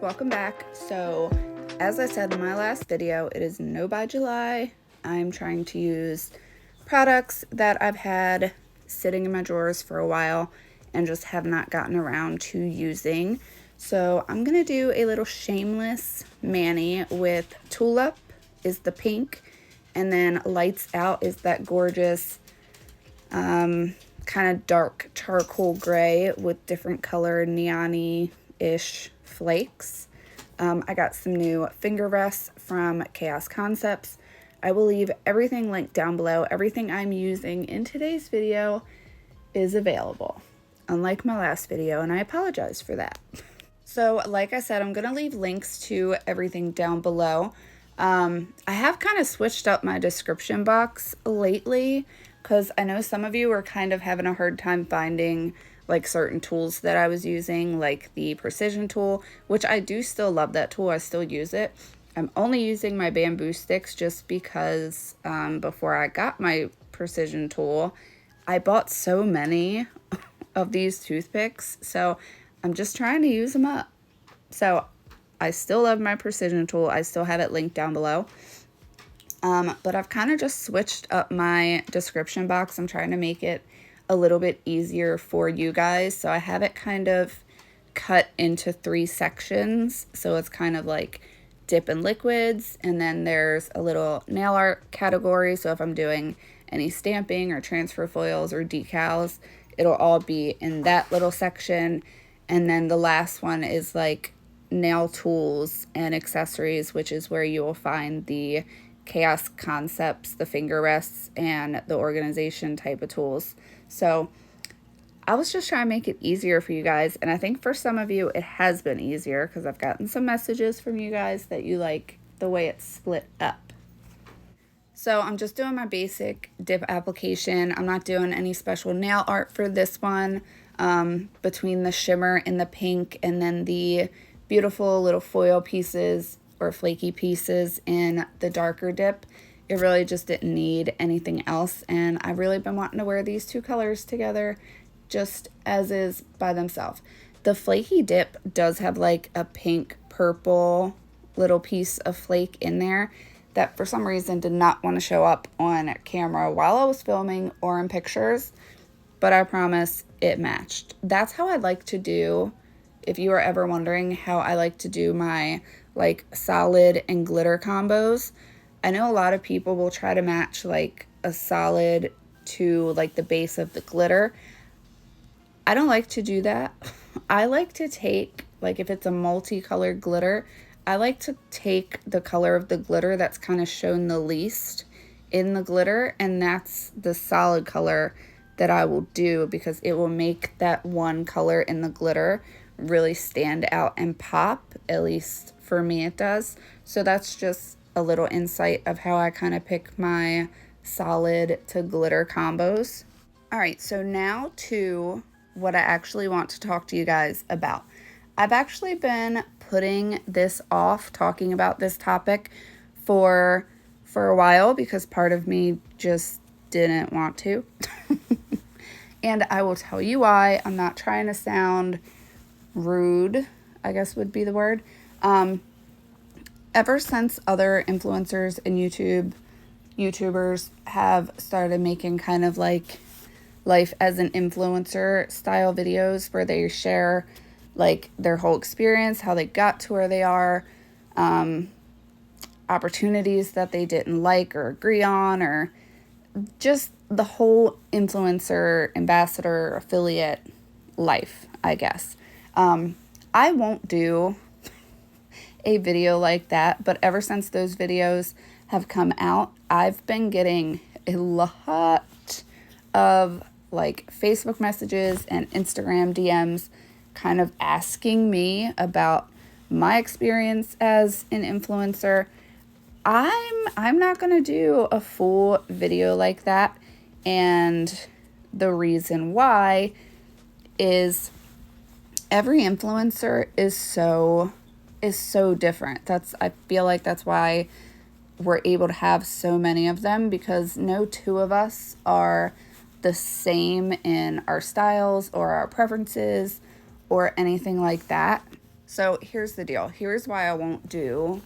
welcome back. So as I said in my last video, it is no by July. I'm trying to use products that I've had sitting in my drawers for a while and just have not gotten around to using. So I'm gonna do a little Shameless mani with Tulip is the pink, and then Lights Out is that gorgeous kind of dark charcoal gray with different color neon-y-ish flakes. I got some new finger rests from Chaos Concepts. I will leave everything linked down below. Everything I'm using in today's video is available, unlike my last video, and I apologize for that. So like I said, I'm gonna leave links to everything down below. I have kind of switched up my description box lately because I know some of you are kind of having a hard time finding like certain tools that I was using, like the precision tool, which I do still love that tool. I still use it. I'm only using my bamboo sticks just because before I got my precision tool, I bought so many of these toothpicks, so I'm just trying to use them up. So I still love my precision tool. I still have it linked down below. But I've kind of just switched up my description box. I'm trying to make it a little bit easier for you guys. So I have it kind of cut into 3 sections. So it's kind of like dip and liquids, and then there's a little nail art category. So if I'm doing any stamping or transfer foils or decals, it'll all be in that little section. And then the last one is like nail tools and accessories, which is where you will find the Chaos Concepts, the finger rests, and the organization type of tools. So I was just trying to make it easier for you guys, and I think for some of you it has been easier because I've gotten some messages from you guys that you like the way it's split up. So I'm just doing my basic dip application. I'm not doing any special nail art for this one. Between the shimmer and the pink and then the beautiful little foil pieces or flaky pieces in the darker dip, it really just didn't need anything else, and I've really been wanting to wear these 2 colors together just as is by themselves. The flaky dip does have like a pink purple little piece of flake in there that for some reason did not want to show up on camera while I was filming or in pictures, but I promise it matched. That's how I like to do, if you are ever wondering how I like to do my like solid and glitter combos. I know a lot of people will try to match like a solid to like the base of the glitter. I don't like to do that. I like to take, like if it's a multicolored glitter, I like to take the color of the glitter that's kind of shown the least in the glitter, and that's the solid color that I will do because it will make that one color in the glitter really stand out and pop. At least for me it does. So that's just a little insight of how I kind of pick my solid to glitter combos. All right, so now to what I actually want to talk to you guys about. I've actually been putting this off, talking about this topic for a while because part of me just didn't want to. And I will tell you why. I'm not trying to sound rude, I guess would be the word. Ever since other influencers and YouTubers have started making kind of like life as an influencer style videos where they share like their whole experience, how they got to where they are, opportunities that they didn't like or agree on, or just the whole influencer, ambassador, affiliate life, I guess. I won't do a video like that, but ever since those videos have come out, I've been getting a lot of like Facebook messages and Instagram DMs kind of asking me about my experience as an influencer. I'm not going to do a full video like that, and the reason why is every influencer is so different. I feel like that's why we're able to have so many of them, because no 2 of us are the same in our styles or our preferences or anything like that. So here's the deal. Here's why I won't do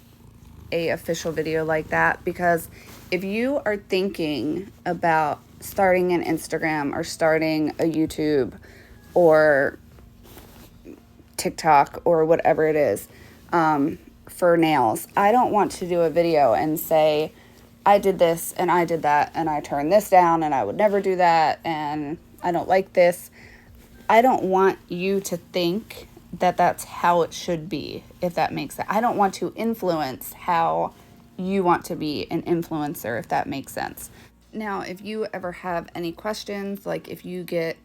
a official video like that, because if you are thinking about starting an Instagram or starting a YouTube or TikTok or whatever it is, for nails, I don't want to do a video and say, I did this and I did that and I turned this down and I would never do that and I don't like this. I don't want you to think that that's how it should be, if that makes sense. I don't want to influence how you want to be an influencer, if that makes sense. Now, if you ever have any questions, like if you get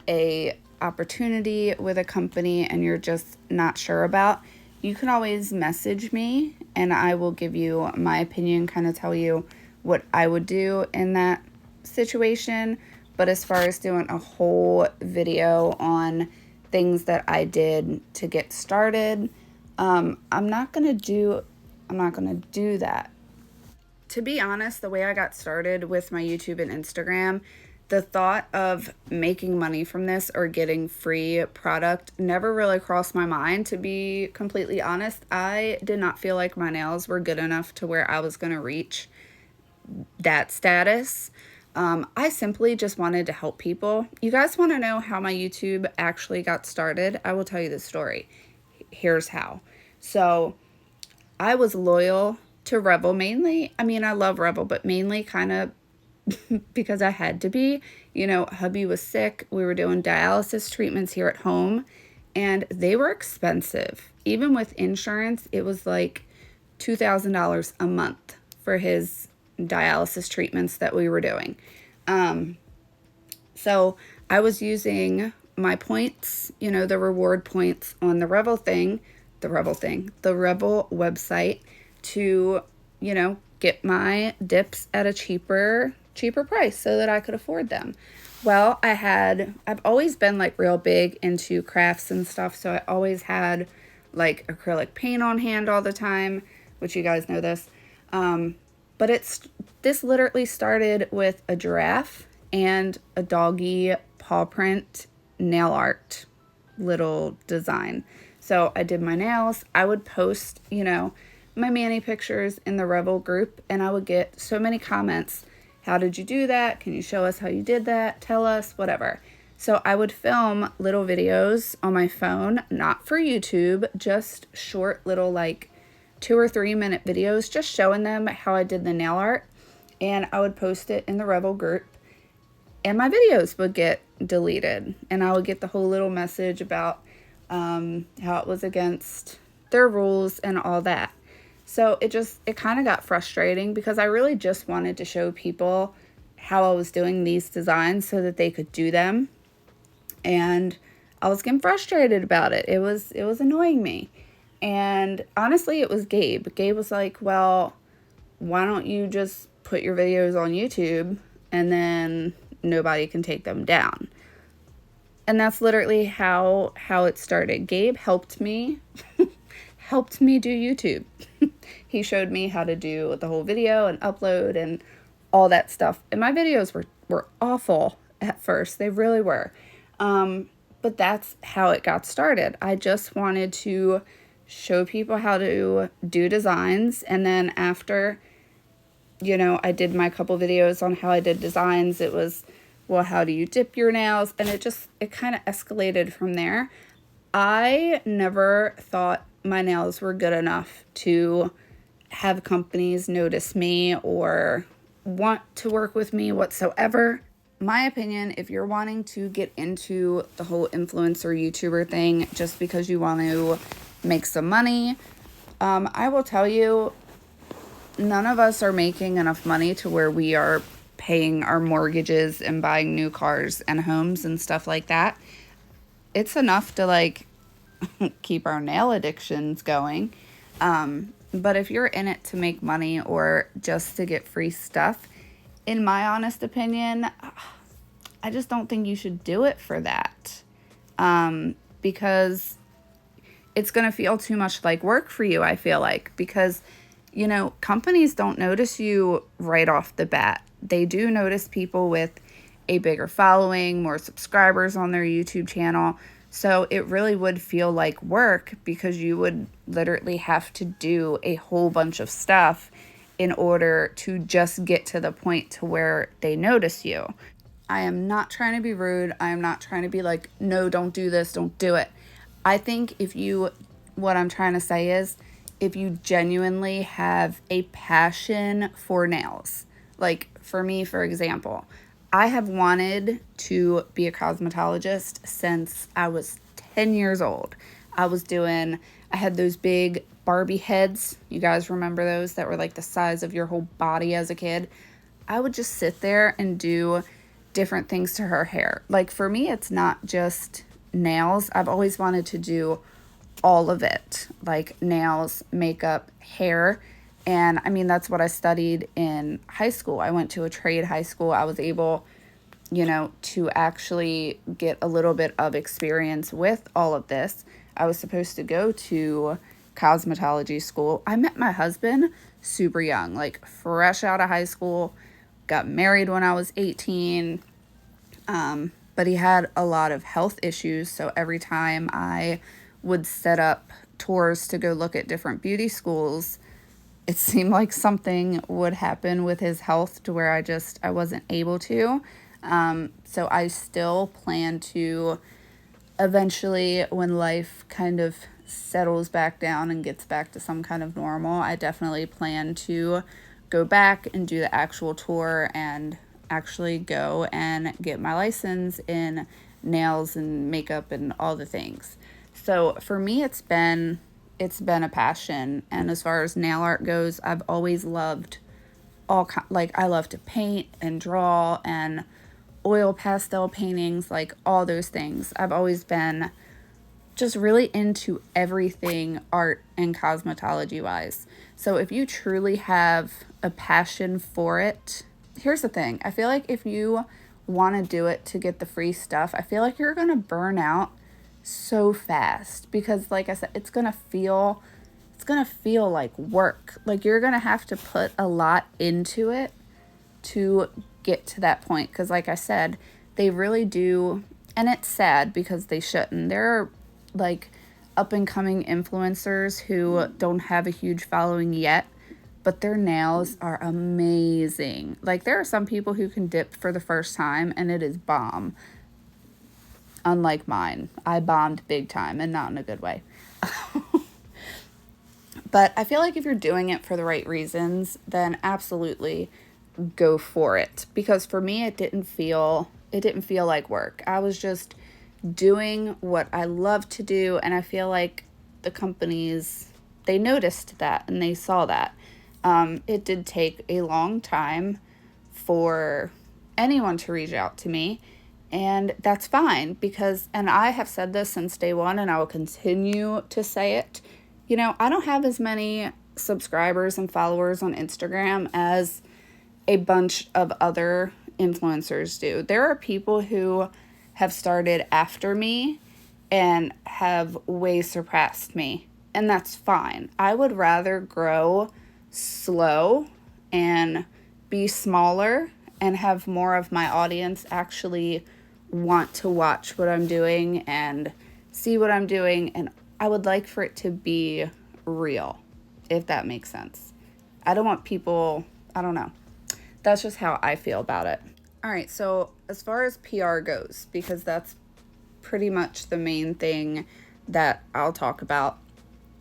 a opportunity with a company and you're just not sure about, you can always message me and I will give you my opinion, kind of tell you what I would do in that situation. But as far as doing a whole video on things that I did to get started, I'm not gonna do that. To be honest, the way I got started with my YouTube and Instagram, the thought of making money from this or getting free product never really crossed my mind, to be completely honest. I did not feel like my nails were good enough to where I was going to reach that status. I simply just wanted to help people. You guys want to know how my YouTube actually got started? I will tell you the story. Here's how. So I was loyal to Revel mainly. I mean, I love Revel, but mainly kind of because I had to be. You know, hubby was sick. We were doing dialysis treatments here at home and they were expensive. Even with insurance, it was like $2,000 a month for his dialysis treatments that we were doing. So I was using my points, you know, the reward points on the Revel website to, you know, get my dips at a cheaper price so that I could afford them. Well, I've always been like real big into crafts and stuff, so I always had like acrylic paint on hand all the time, which you guys know this. But this literally started with a giraffe and a doggy paw print nail art little design. So I did my nails. I would post, you know, my mani pictures in the Revel group and I would get so many comments. How did you do that? Can you show us how you did that? Tell us, whatever. So I would film little videos on my phone, not for YouTube, just short little like 2 or 3 minute videos, just showing them how I did the nail art. And I would post it in the Revel group and my videos would get deleted. And I would get the whole little message about how it was against their rules and all that. So it kind of got frustrating because I really just wanted to show people how I was doing these designs so that they could do them. And I was getting frustrated about it. It was annoying me. And honestly, it was Gabe. Gabe was like, well, why don't you just put your videos on YouTube and then nobody can take them down? And that's literally how it started. Gabe helped me do YouTube. He showed me how to do the whole video and upload and all that stuff. And my videos were awful at first. They really were. But that's how it got started. I just wanted to show people how to do designs. And then after, you know, I did my couple videos on how I did designs, it was, well, how do you dip your nails? And it kind of escalated from there. I never thought my nails were good enough to have companies notice me or want to work with me whatsoever. My opinion, if you're wanting to get into the whole influencer YouTuber thing just because you want to make some money, I will tell you, none of us are making enough money to where we are paying our mortgages and buying new cars and homes and stuff like that. It's enough to like keep our nail addictions going. But if you're in it to make money or just to get free stuff, in my honest opinion, I just don't think you should do it for that. Because it's going to feel too much like work for you, I feel like. Because, you know, companies don't notice you right off the bat. They do notice people with a bigger following, more subscribers on their YouTube channel. So it really would feel like work because you would literally have to do a whole bunch of stuff in order to just get to the point to where they notice you. I am not trying to be rude. I am not trying to be like, no, don't do this, don't do it. I think what I'm trying to say is, if you genuinely have a passion for nails, like for me, for example, I have wanted to be a cosmetologist since I was 10 years old. I had those big Barbie heads. You guys remember those that were like the size of your whole body as a kid? I would just sit there and do different things to her hair. Like for me, it's not just nails. I've always wanted to do all of it, like nails, makeup, hair. And I mean, that's what I studied in high school. I went to a trade high school. I was able, to actually get a little bit of experience with all of this. I was supposed to go to cosmetology school. I met my husband super young, like fresh out of high school, got married when I was 18. But he had a lot of health issues. So every time I would set up tours to go look at different beauty schools, it seemed like something would happen with his health to where I wasn't able to. So I still plan to eventually, when life kind of settles back down and gets back to some kind of normal, I definitely plan to go back and do the actual tour and actually go and get my license in nails and makeup and all the things. So for me, it's been a passion. And as far as nail art goes, I've always loved I love to paint and draw and oil pastel paintings, like all those things. I've always been just really into everything art and cosmetology wise. So if you truly have a passion for it, here's the thing. I feel like if you want to do it to get the free stuff, I feel like you're going to burn out so fast because, like I said, it's going to feel like work. Like you're going to have to put a lot into it to get to that point because, like I said, they really do. And it's sad because they shouldn't. There are like up and coming influencers who don't have a huge following yet, but their nails are amazing. Like there are some people who can dip for the first time and it is bomb. Unlike mine, I bombed big time and not in a good way. But I feel like if you're doing it for the right reasons, then absolutely go for it. Because for me, it didn't feel like work. I was just doing what I love to do, and I feel like the companies, they noticed that and they saw that. It did take a long time for anyone to reach out to me, and that's fine because, and I have said this since day one and I will continue to say it, I don't have as many subscribers and followers on Instagram as a bunch of other influencers do. There are people who have started after me and have way surpassed me, and that's fine. I would rather grow slow and be smaller and have more of my audience actually want to watch what I'm doing and see what I'm doing, and I would like for it to be real, if that makes sense. I don't want people, I don't know. That's just how I feel about it. All right, so as far as PR goes, because that's pretty much the main thing that I'll talk about.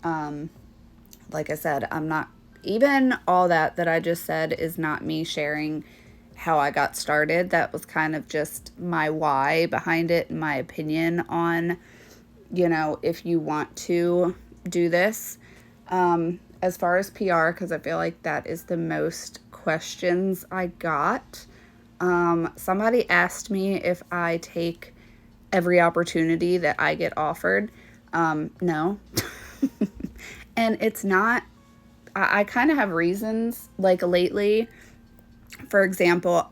Like I said, I'm not, even all that I just said is not me sharing how I got started. That was kind of just my why behind it, my opinion on, if you want to do this. As far as PR, because I feel like that is the most questions I got. Somebody asked me if I take every opportunity that I get offered. No. And it's not, I kind of have reasons, like lately, for example,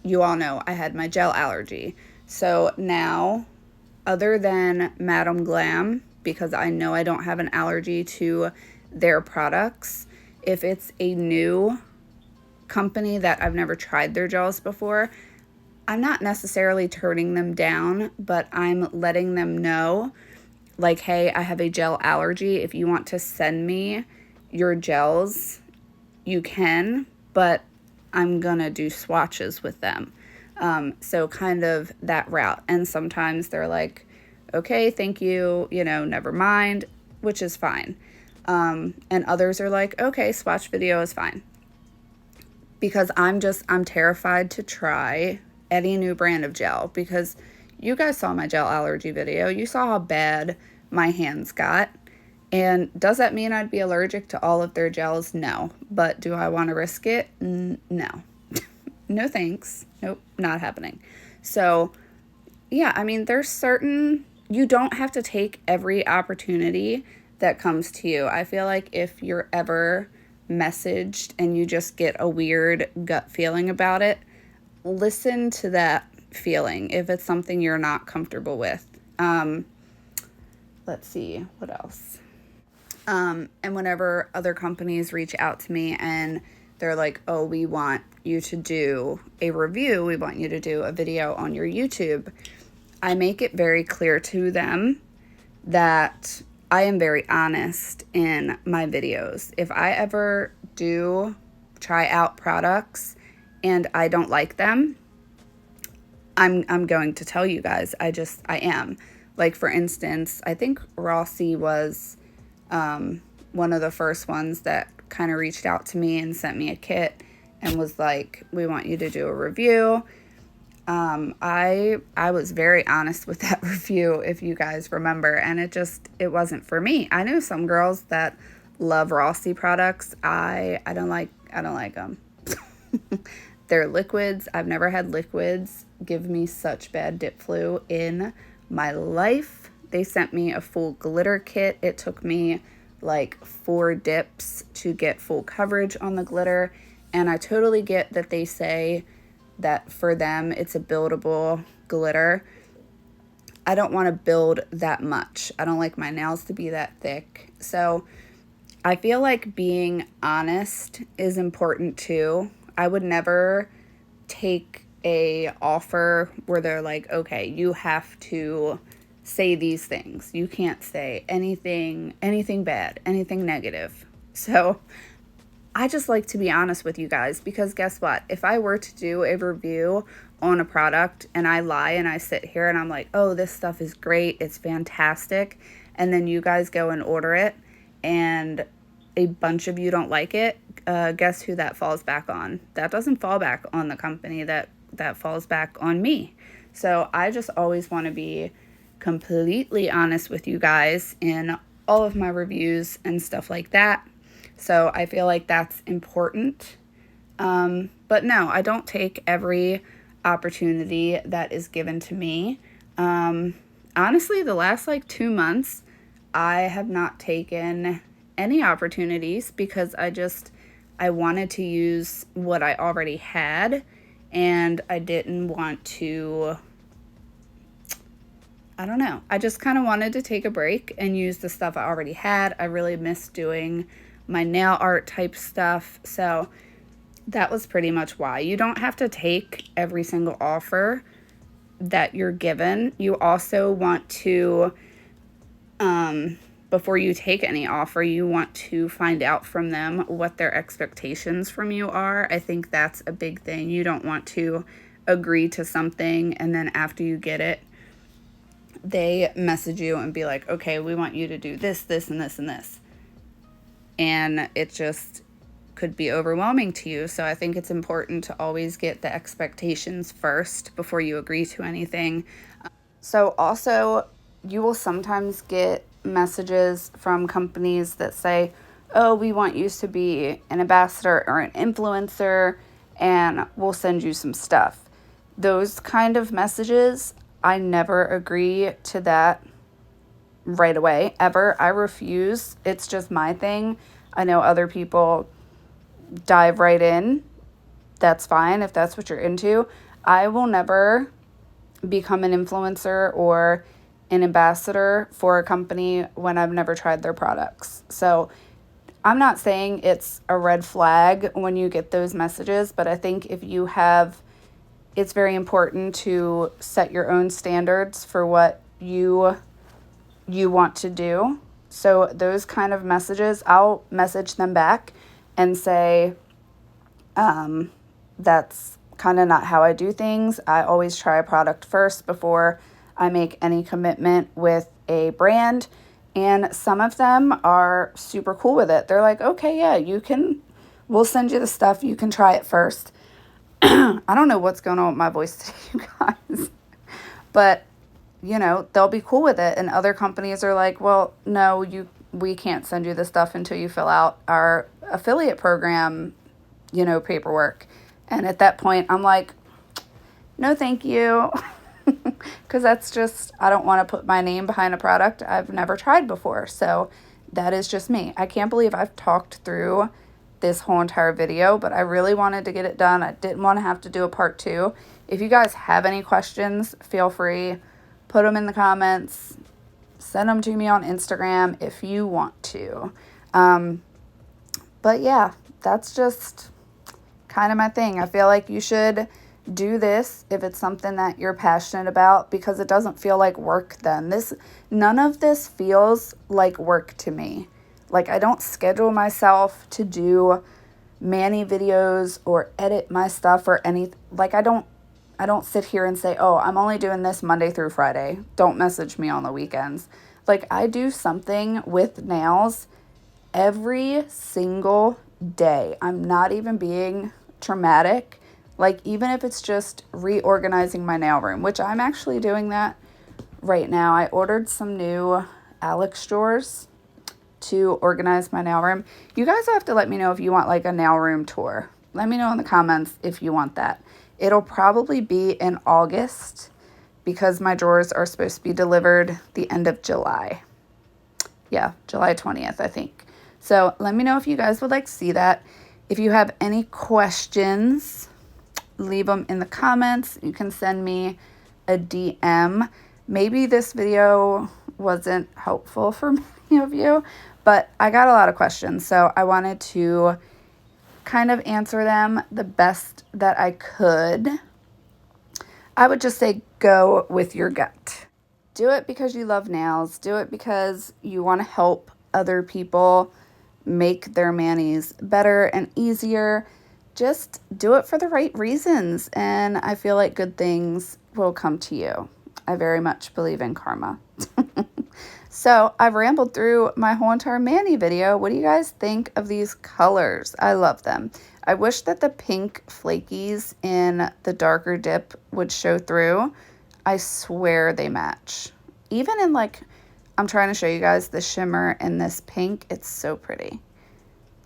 you all know I had my gel allergy. So now, other than Madam Glam, because I know I don't have an allergy to their products, if it's a new company that I've never tried their gels before, I'm not necessarily turning them down, but I'm letting them know, like, hey, I have a gel allergy. If you want to send me your gels, you can, but I'm gonna do swatches with them. So kind of that route. And sometimes they're like, okay, thank you, you know, never mind, which is fine. And others are like, okay, swatch video is fine. Because I'm terrified to try any new brand of gel, because you guys saw my gel allergy video. You saw how bad my hands got. And does that mean I'd be allergic to all of their gels? No. But do I want to risk it? No. No thanks. Nope, not happening. So, yeah, I mean, there's certain, you don't have to take every opportunity that comes to you. I feel like if you're ever messaged and you just get a weird gut feeling about it, listen to that feeling if it's something you're not comfortable with. Let's see, what else? And whenever other companies reach out to me and they're like, oh, we want you to do a review, we want you to do a video on your YouTube, I make it very clear to them that I am very honest in my videos. If I ever do try out products and I don't like them, I'm going to tell you guys. I am. Like, for instance, I think Rossi was one of the first ones that kind of reached out to me and sent me a kit and was like, we want you to do a review. I was very honest with that review, if you guys remember, and it wasn't for me. I know some girls that love Rossi products. I don't like them. They're liquids. I've never had liquids give me such bad dip flu in my life. They sent me a full glitter kit. It took me like 4 dips to get full coverage on the glitter, and I totally get that they say that for them it's a buildable glitter. I don't want to build that much. I don't like my nails to be that thick. So I feel like being honest is important too. I would never take a offer where they're like, okay, you have to say these things. You can't say anything bad, anything negative. So I just like to be honest with you guys, because guess what? If I were to do a review on a product and I lie and I sit here and I'm like, oh, this stuff is great, it's fantastic, and then you guys go and order it and a bunch of you don't like it, guess who that falls back on? That doesn't fall back on the company, that falls back on me. So I just always want to be completely honest with you guys in all of my reviews and stuff like that. So I feel like that's important. But no, I don't take every opportunity that is given to me. Honestly, the last like 2 months, I have not taken any opportunities because I wanted to use what I already had, and I didn't want to, I don't know. I just kind of wanted to take a break and use the stuff I already had. I really missed doing my nail art type stuff. So that was pretty much why. You don't have to take every single offer that you're given. You also want to, before you take any offer, you want to find out from them what their expectations from you are. I think that's a big thing. You don't want to agree to something and then after you get it, they message you and be like, okay, we want you to do this, this, and this, and this. And it just could be overwhelming to you. So I think it's important to always get the expectations first before you agree to anything. So also, you will sometimes get messages from companies that say, oh, we want you to be an ambassador or an influencer and we'll send you some stuff. Those kind of messages, I never agree to that right away, ever. I refuse. It's just my thing. I know other people dive right in. That's fine if that's what you're into. I will never become an influencer or an ambassador for a company when I've never tried their products. So I'm not saying it's a red flag when you get those messages, but I think if you have it's very important to set your own standards for what you want to do. So those kind of messages, I'll message them back and say, that's kind of not how I do things. I always try a product first before I make any commitment with a brand. And some of them are super cool with it. They're like, okay, yeah, we'll send you the stuff. You can try it first. I don't know what's going on with my voice today, you guys. But, you know, they'll be cool with it. And other companies are like, well, no, we can't send you the stuff until you fill out our affiliate program, you know, paperwork. And at that point, I'm like, no, thank you. Because that's just, I don't want to put my name behind a product I've never tried before. So that is just me. I can't believe I've talked through this whole entire video, but I really wanted to get it done. I didn't want to have to do a part 2. If you guys have any questions, feel free, put them in the comments, send them to me on Instagram if you want to. But yeah, that's just kind of my thing. I feel like you should do this if it's something that you're passionate about, because it doesn't feel like work then. None of this feels like work to me. Like, I don't schedule myself to do mani videos or edit my stuff or anything. Like, I don't sit here and say, oh, I'm only doing this Monday through Friday. Don't message me on the weekends. Like, I do something with nails every single day. I'm not even being dramatic. Like, even if it's just reorganizing my nail room, which I'm actually doing that right now. I ordered some new Alex drawers to organize my nail room. You guys have to let me know if you want like a nail room tour. Let me know in the comments if you want that. It'll probably be in August because my drawers are supposed to be delivered the end of July. Yeah, July 20th, I think. So let me know if you guys would like to see that. If you have any questions, leave them in the comments. You can send me a DM. Maybe this video wasn't helpful for many of you, but I got a lot of questions, so I wanted to kind of answer them the best that I could. I would just say go with your gut. Do it because you love nails. Do it because you want to help other people make their manis better and easier. Just do it for the right reasons, and I feel like good things will come to you. I very much believe in karma. So I've rambled through my whole entire mani video. What do you guys think of these colors? I love them. I wish that the pink flakies in the darker dip would show through. I swear they match. Even in like, I'm trying to show you guys the shimmer in this pink. It's so pretty.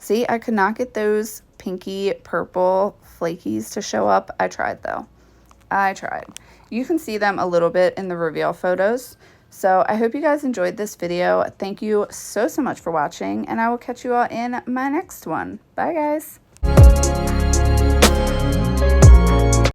See, I could not get those pinky purple flakies to show up. I tried though. I tried. You can see them a little bit in the reveal photos. So I hope you guys enjoyed this video. Thank you so much for watching, and I will catch you all in my next one. Bye guys.